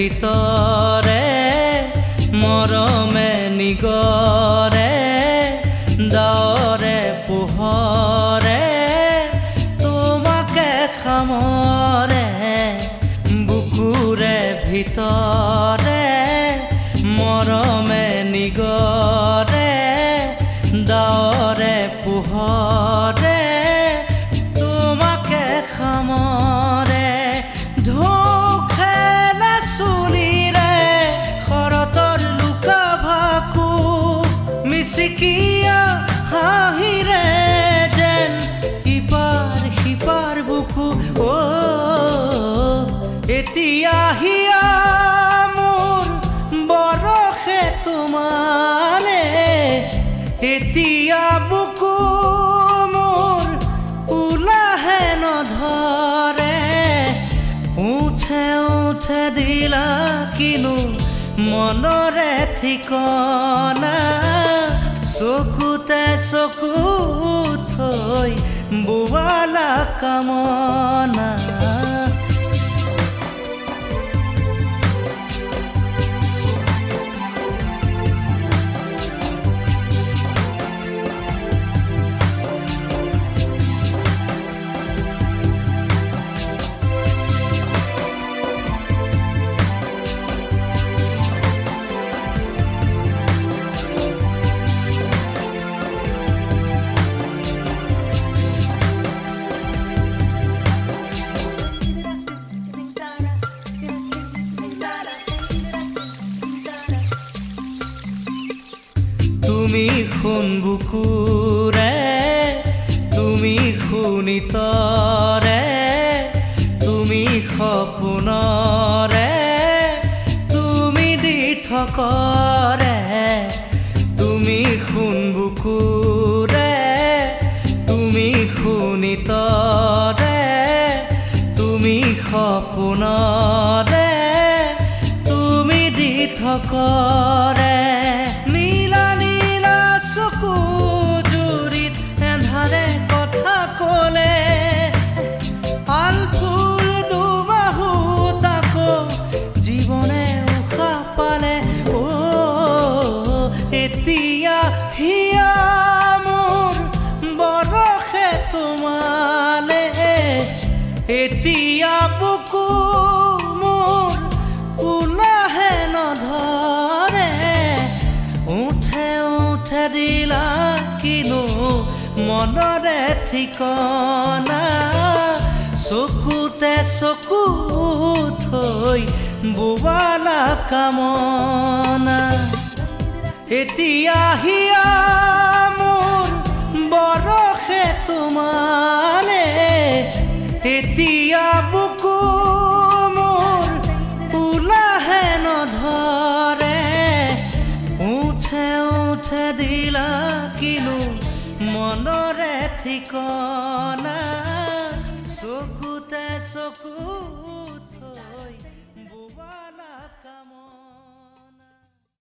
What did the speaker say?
ভিতৰে মৰমে নিগৰে দাওৰে পোহৰে তোমাকে খামৰে বুকুৰে ভিতৰে মৰমে নিগৰে দাওৰে পোহৰে তোমাকে খামৰে ঢোখেলে চুলিৰে শৰতৰ লুকা ভাকু মিচিকিয়া হাঁহিৰে যেন ইপাৰ সিপাৰ বুকু এতিয়া হিয়া মোৰ বৰষে তোমালে এতিয়া বুকু মোৰ উলাহে নধৰে উঠে উঠে দিলা কিনো মনৰে ঠিকনা চকুতে চকু থৈ বোৱালা কামনা তুমি শুন বুকুৰে তুমি শুনিতৰে তুমি সপোনৰে তুমি দি থকৰে তুমি শুন বুকুৰে তুমি শুনিতৰে তুমি সপোনৰে তুমি দি থকৰে চকু জুৰিত এন্ধাৰে কথা ক'লে আলফুল দুবাহু তাকো জীৱনে উশাহ পালে এতিয়া হিয়া মোৰ বৰষে তোমালে এতিয়া বুকু মোৰ উলাহে নধৰে উঠে দিলা কিনো মনৰে ঠিকনা চকুতে চকু থৈ বোৱালা কামনা এতিয়া হিয়া মোৰ বৰষে তোমালে এতিয়া বুকু মোৰ উলাহে নধৰে উঠে দিলা কিনো মনৰে ঠিকনা চকুতে চকু